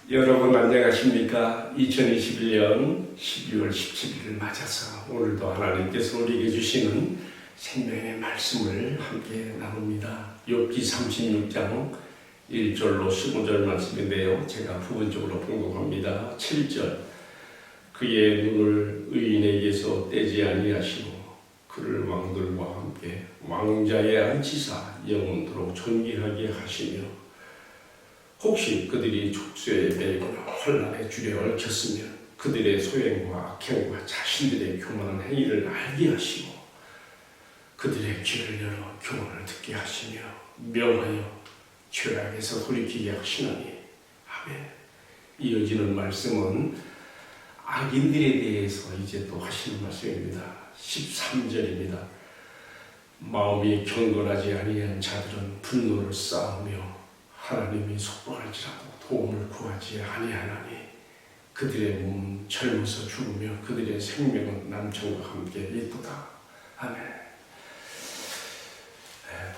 여러분 안녕하십니까? 2021년 12월 17일을 맞아서 오늘도 하나님께서 우리에게 주시는 생명의 말씀을 함께 나눕니다. 욥기 36장 1절로 15절 말씀인데요. 제가 부분적으로 봉독합니다. 7절 그의 눈을 의인에게서 떼지 아니하시고 그를 왕들과 함께 왕자에 앉히사 영원토록 존귀하게 하시며 혹시 그들이 족쇄에 매거나 환난에 줄에 얽혔으면 그들의 소행과 악행과 자신들의 교만한 행위를 알게 하시고 그들의 귀를 열어 교훈을 듣게 하시며 명하여 죄악에서 돌이키게 하시나니 아멘. 이어지는 말씀은 악인들에 대해서 이제 또 하시는 말씀입니다. 13절입니다. 마음이 경건하지 아니한 자들은 분노를 쌓으며 하나님이 속박할지라도 도움을 구하지 아니하나니 그들의 몸은 젊어서 죽으며 그들의 생명은 남천과 함께 있도다. 아멘.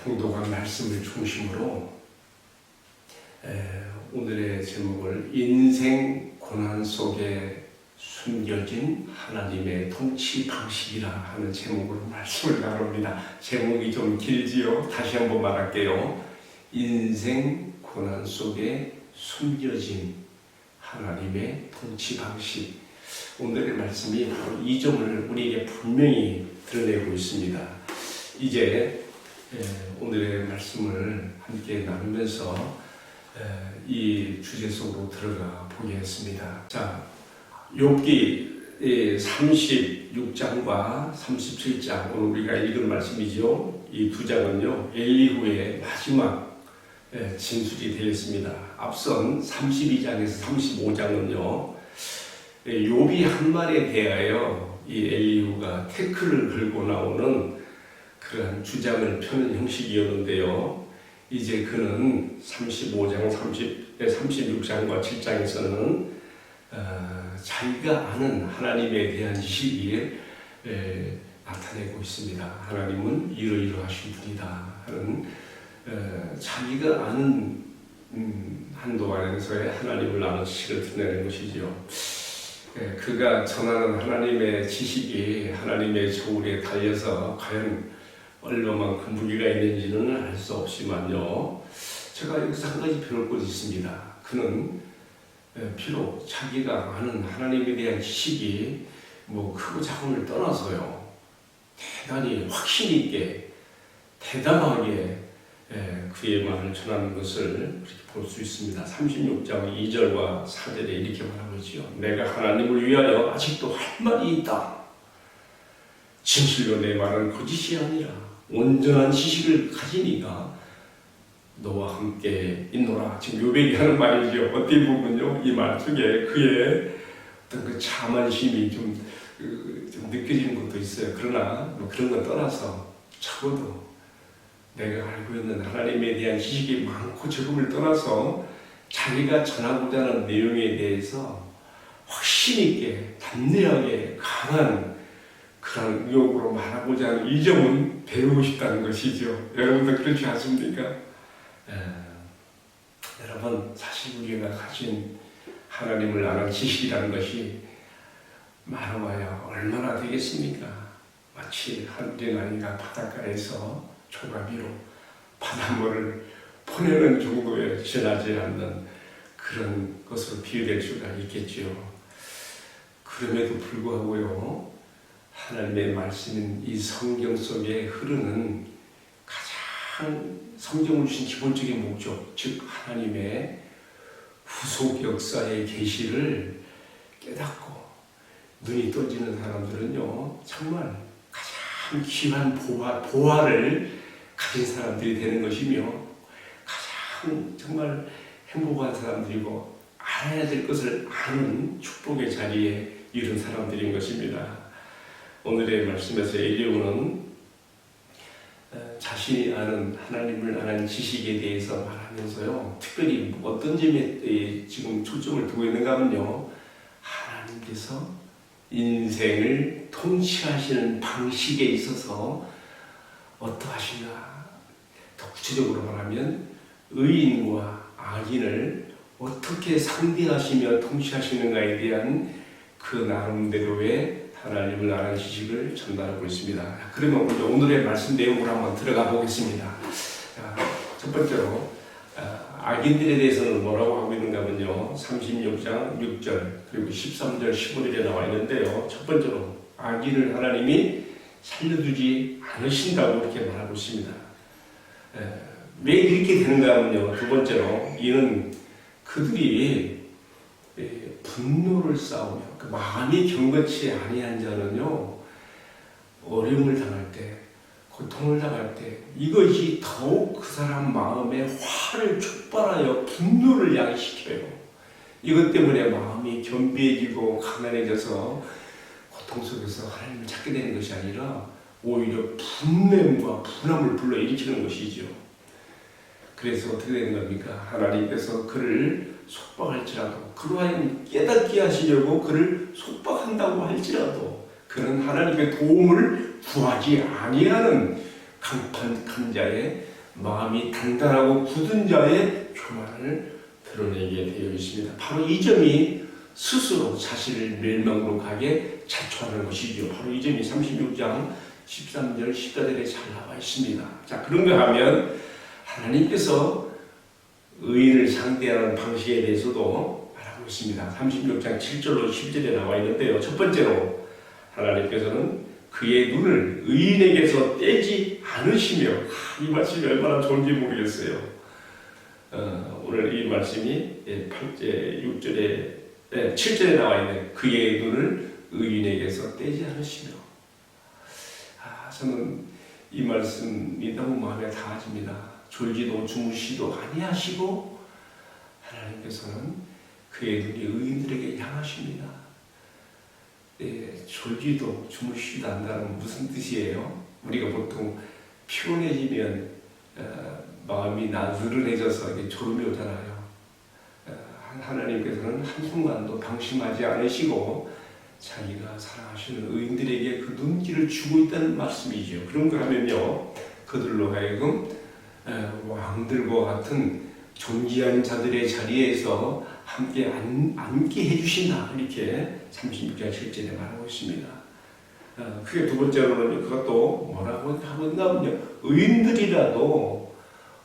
봉독한 말씀을 중심으로 오늘의 제목을 인생 고난 속에 숨겨진 하나님의 통치 방식이라 하는 제목으로 말씀을 나눕니다. 제목이 좀 길지요. 다시 한번 말할게요. 인생 고난 속에 숨겨진 하나님의 통치 방식. 오늘의 말씀이 바로 이 점을 우리에게 분명히 드러내고 있습니다. 이제 오늘의 말씀을 함께 나누면서 이 주제 속으로 들어가 보겠습니다. 자, 욥기 36장과 37장 오늘 우리가 읽은 말씀이죠. 이 두 장은요 엘리후의 마지막 진술이 되었습니다. 앞선 32장에서 35장은요 욥이 한 말에 대하여 이 엘리후가 태클을 걸고 나오는 그러한 주장을 펴는 형식이었는데요. 이제 그는 35장, 36장과 7장에서는 자기가 아는 하나님에 대한 지식이 나타내고 있습니다. 하나님은 이러이러하신 분이다 하는 자기가 아는 한도 안에서의 하나님을 아는 지식을 드러내는 것이죠. 그가 전하는 하나님의 지식이 하나님의 저울에 달려서 과연 얼마만큼 무게가 있는지는 알 수 없지만요. 제가 여기서 한 가지 배울 것이 있습니다. 그는 비록 자기가 아는 하나님에 대한 지식이 뭐 크고 작음을 떠나서요. 대단히 확신 있게 대담하게 그의 말을 전하는 것을 그렇게 볼 수 있습니다. 36장 2절과 4절에 이렇게 말하고 있죠. 내가 하나님을 위하여 아직도 할 말이 있다. 진실로 내 말은 거짓이 아니라 온전한 지식을 가지니까 너와 함께 있노라. 지금 욥이 하는 말이죠. 어떻게 보면요, 이 말 속에 그의 어떤 그 자만심이 좀 느껴지는 것도 있어요. 그러나 뭐 그런 건 떠나서 적어도 내가 알고 있는 하나님에 대한 지식이 많고 적음을 떠나서 자기가 전하고자 하는 내용에 대해서 확신 있게 담대하게 강한 그런 의욕으로 말하고자 하는 이 점은 배우고 싶다는 것이죠. 여러분도 그렇지 않습니까? 여러분, 사실 우리가 가진 하나님을 아는 지식이라는 것이 말하마야 얼마나 되겠습니까? 마치 한den아이가 바닷가에서 조가비로 바닷물을 퍼내는 정도에 지나지 않는 그런 것으로 비유될 수가 있겠죠. 그럼에도 불구하고요, 하나님의 말씀인 이 성경 속에 흐르는 가장 성경을 주신 기본적인 목적, 즉 하나님의 후속 역사의 계시를 깨닫고 눈이 떠지는 사람들은요 정말 가장 귀한 보화를 가진 사람들이 되는 것이며 가장 정말 행복한 사람들이고 알아야 될 것을 아는 축복의 자리에 이른 사람들인 것입니다. 오늘의 말씀에서 엘리후는 자신이 아는 하나님을 아는 지식에 대해서 말하면서요 특별히 어떤 점에 지금 초점을 두고 있는가 하면요 하나님께서 인생을 통치하시는 방식에 있어서 어떠하신가 더 구체적으로 말하면 의인과 악인을 어떻게 상대하시며 통치하시는가에 대한 그 나름대로의 하나님을 아는 지식을 전달하고 있습니다. 그러면 오늘의 말씀 내용으로 한번 들어가 보겠습니다. 첫 번째로 악인들에 대해서는 뭐라고 하고 있는가 하면요, 36장 6절 그리고 13절 15절에 나와 있는데요, 첫 번째로 악인을 하나님이 살려두지 않으신다고 이렇게 말하고 있습니다. 왜 이렇게 되는가 하면요, 두 번째로 이는 그들이 분노를 쌓으며 그 마음이 경건치 아니한 자는요, 어려움을 당할 때, 고통을 당할 때 이것이 더욱 그 사람 마음에 화를 촉발하여 분노를 야기시켜요. 이것 때문에 마음이 겸비해지고 가난해져서 고통 속에서 하나님을 찾게 되는 것이 아니라 오히려 분냄과 분함을 불러일으키는 것이죠. 그래서 어떻게 되는 겁니까? 하나님께서 그를 속박할지라도, 그러하여 깨닫게 하시려고 그를 속박한다고 할지라도 그는 하나님의 도움을 구하지 아니하는 강팍한 자의 마음이 단단하고 굳은 자의 교만을 드러내게 되어 있습니다. 바로 이 점이 스스로 자신을 멸망으로 가게 자초하는 것이죠. 바로 이 점이 36장 13절 14절에 잘 나와 있습니다. 자, 그런가 하면 하나님께서 의인을 상대하는 방식에 대해서도 말하고 있습니다. 36장 7절로 10절에 나와 있는데요, 첫 번째로 하나님께서는 그의 눈을 의인에게서 떼지 않으시며, 이 말씀이 얼마나 좋은지 모르겠어요. 오늘 이 말씀이 7절에 나와 있는 그의 눈을 의인에게서 떼지 않으시며, 저는 이 말씀이 너무 마음에 닿아집니다. 졸지도 주무시도 아니하시고 하나님께서는 그의 눈이 의인들에게 향하십니다. 졸지도 주무시지도 않는다는 무슨 뜻이에요? 우리가 보통 피곤해지면 마음이 나른해져서 이렇게 졸음이 오잖아요. 하나님께서는 한순간도 방심하지 않으시고 자기가 사랑하시는 의인들에게 그 눈길을 주고 있다는 말씀이죠. 그런가 하면요, 그들로 하여금 왕들과 같은 존귀한 자들의 자리에서 함께 앉게 해주신다, 이렇게 36장 7절에 말하고 있습니다. 그게 두 번째로는 그것도 뭐라고 하고 있냐면요, 의인들이라도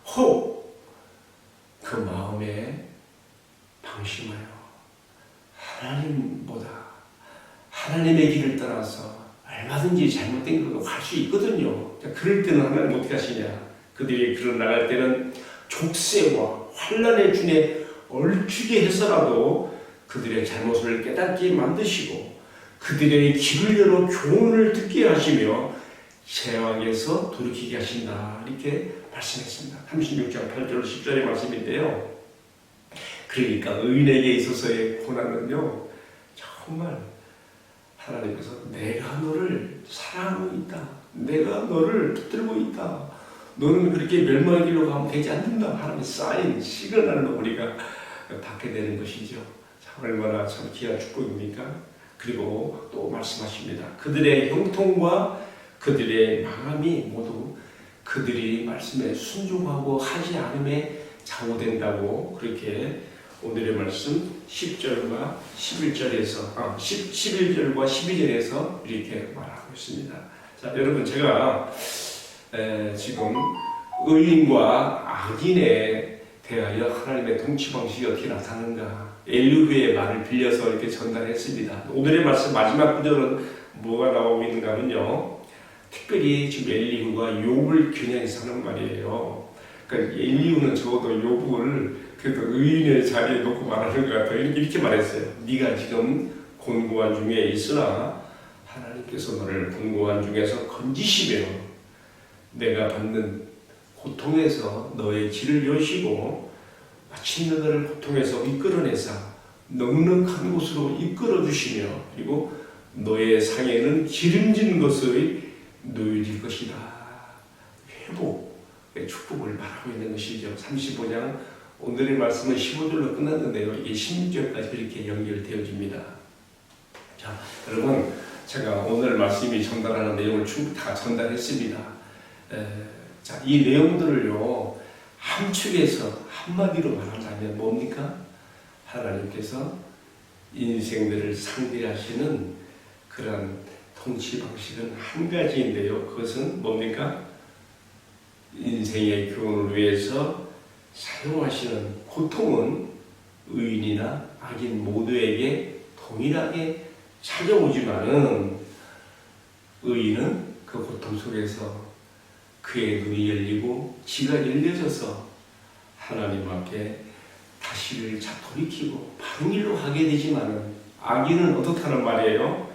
혹 그 마음에 방심하여 하나님보다, 하나님의 길을 떠나서 얼마든지 잘못된 걸로 갈 수 있거든요. 그럴 때는 하나님 어떻게 하시냐? 그들이 길을 나갈 때는 족쇄와 환난의 준에 얼추게 해서라도 그들의 잘못을 깨닫게 만드시고 그들의 길을 열어 교훈을 듣게 하시며 제왕에서 돌이키게 하신다, 이렇게 말씀했습니다. 36장 8절 10절의 말씀인데요, 그러니까 의인에게 있어서의 고난은요, 정말 하나님께서 내가 너를 사랑하고 있다, 내가 너를 붙들고 있다, 너는 그렇게 멸망의 길로 가면 되지 않는다 하나님의 사인, 시그널로 우리가 받게 되는 것이죠. 참 얼마나 참 귀한 축복입니까? 그리고 또 말씀하십니다. 그들의 형통과 그들의 마음이 모두 그들이 말씀에 순종하고 하지 않음에 좌우된다고, 그렇게 오늘의 말씀 10절과 11절에서 11절과 12절에서 이렇게 말하고 있습니다. 자, 여러분, 제가 지금 의인과 악인에 대하여 하나님의 통치 방식이 어떻게 나타나는가, 엘리후의 말을 빌려서 이렇게 전달했습니다. 오늘의 말씀 마지막 구절은 뭐가 나오고 있는가 하면요, 특별히 지금 엘리후가 욥을 겨냥해서 하는 말이에요. 그러니까 엘리후는 적어도 욥을 그래도 의인의 자리에 놓고 말하는 것 같아요. 이렇게 말했어요. 네가 지금 곤고한 중에 있으나 하나님께서 너를 곤고한 중에서 건지시며 내가 받는 고통에서 너의 길을 여시고 마침내 너를 고통에서 이끌어내사 넉넉한 곳으로 이끌어주시며 그리고 너의 상에는 기름진 것의 놓여질 것이다. 회복의 축복을 말하고 있는 것이죠. 35장 오늘의 말씀은 15절로 끝났는데요, 이게 16절까지 이렇게 연결되어집니다. 자, 여러분, 제가 오늘 말씀이 전달하는 내용을 충분히 다 전달했습니다. 자, 이 내용들을요, 함축해서 한마디로 말하자면 뭡니까? 하나님께서 인생들을 상대하시는 그런 통치 방식은 한 가지인데요. 그것은 뭡니까? 인생의 교훈을 위해서 사용하시는 고통은 의인이나 악인 모두에게 동일하게 찾아오지만은 의인은 그 고통 속에서 그의 눈이 열리고 지가 열려져서 하나님 앞에 다시를 돌이키고 바른 길로 가게 되지만은 악인은 어떻다는 말이에요?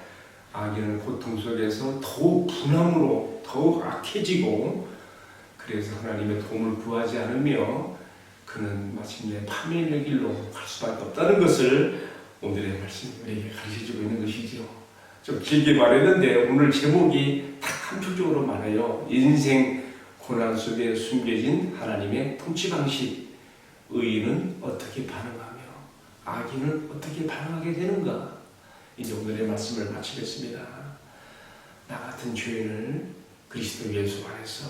악인은 고통 속에서 더욱 분함으로 더욱 악해지고 그래서 하나님의 도움을 구하지 않으며 그는 마침내 파멸의 길로 갈 수밖에 없다는 것을 오늘의 말씀이 우리에게 가르쳐주고 있는 것이죠. 좀 길게 말했는데 오늘 제목이 딱 한쪽적으로 말해요. 인생 고난 속에 숨겨진 하나님의 통치 방식. 의인은 어떻게 반응하며 악인은 어떻게 반응하게 되는가? 이제 오늘의 말씀을 마치겠습니다. 나 같은 죄인을 그리스도 예수 안에서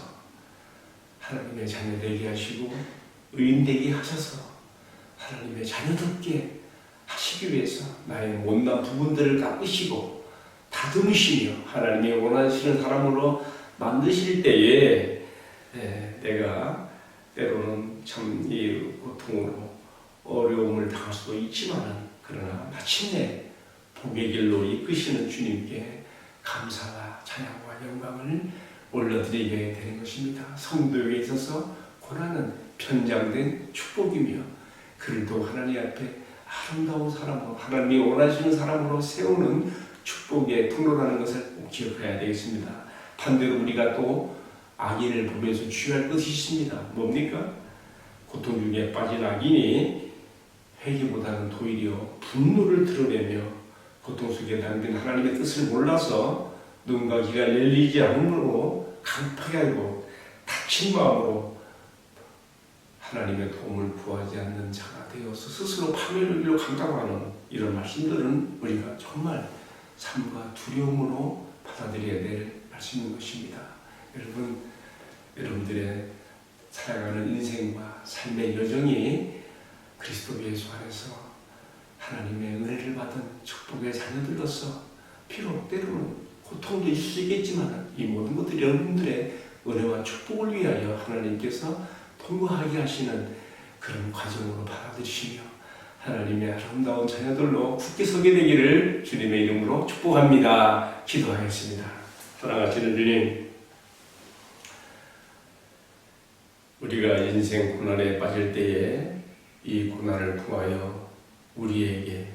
하나님의 자녀 되게 하시고 의인 되게 하셔서 하나님의 자녀답게 하시기 위해서 나의 못난 부분들을 깎으시고 다듬으시며 하나님이 원하시는 사람으로 만드실 때에 내가 때로는 참 이 고통으로 어려움을 당할 수도 있지만 그러나 마침내 복의 길로 이끄시는 주님께 감사와 찬양과 영광을 올려드리게 되는 것입니다. 성도에게 있어서 고난은 편장된 축복이며 그들도 하나님 앞에 아름다운 사람으로 하나님이 원하시는 사람으로 세우는 축복의 통로라는 것을 꼭 기억해야 되겠습니다. 반대로 우리가 또 악인을 보면서 주의할 것이 있습니다. 뭡니까? 고통 중에 빠진 악인이 회개보다는 도리어 분노를 드러내며 고통 속에 담긴 하나님의 뜻을 몰라서 눈과 귀가 열리지 않으므로 강팍하게 하고 닫힌 마음으로 하나님의 도움을 구하지 않는 자가 되어서 스스로 파멸의 길로 감당하는 이런 말씀들은 우리가 정말 삶과 두려움으로 받아들여야 될 말씀인 것입니다. 여러분들의 살아가는 인생과 삶의 여정이 그리스도 예수 안에서 하나님의 은혜를 받은 축복의 자녀들로서 비록 때로는 고통도 있을 수 있겠지만 이 모든 것들이 여러분들의 은혜와 축복을 위하여 하나님께서 통과하게 하시는 그런 과정으로 받아들이시며 하나님의 아름다운 자녀들로 굳게 서게 되기를 주님의 이름으로 축복합니다. 기도하겠습니다. 사랑하시는 주님, 우리가 인생 고난에 빠질 때에 이 고난을 통하여 우리에게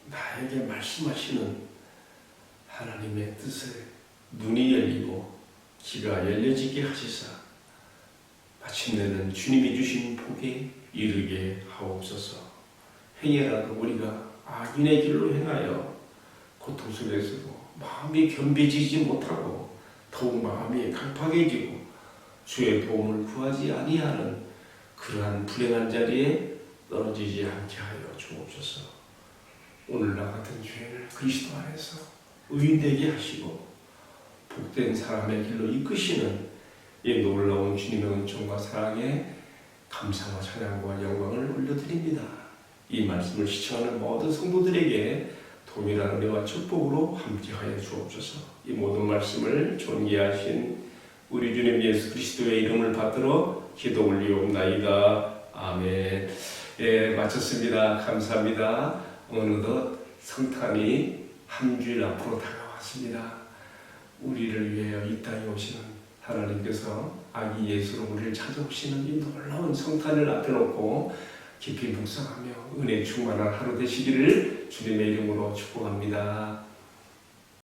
나에게 말씀하시는 하나님의 뜻에 눈이 열리고 귀가 열려지게 하시사 마침내는 주님이 주신 복에 이르게 하옵소서. 행여라도 우리가 악인의 길로 행하여 고통 속에서도 마음이 겸비지지 못하고 더욱 마음이 강팍해지고 주의 도움을 구하지 아니하는 그러한 불행한 자리에 떨어지지 않게 하여 주옵소서. 오늘 나 같은 죄인을 그리스도 안에서 의인되게 하시고 복된 사람의 길로 이끄시는 이 놀라운 주님의 은총과 사랑에 감사와 찬양과 영광을 올려드립니다. 이 말씀을 시청하는 모든 성도들에게 동일한 은혜와 축복으로 함께하여 주옵소서. 이 모든 말씀을 존귀하신 우리 주님 예수 그리스도의 이름을 받들어 기도 올리옵나이다. 아멘. 마쳤습니다. 감사합니다. 어느덧 성탄이 한 주일 앞으로 다가왔습니다. 우리를 위하여 이 땅에 오시는 하나님께서 아기 예수로 우리를 찾아오시는 이 놀라운 성탄을 앞에 놓고 깊이 묵상하며 은혜 충만한 하루 되시기를 주님의 이름으로 축복합니다.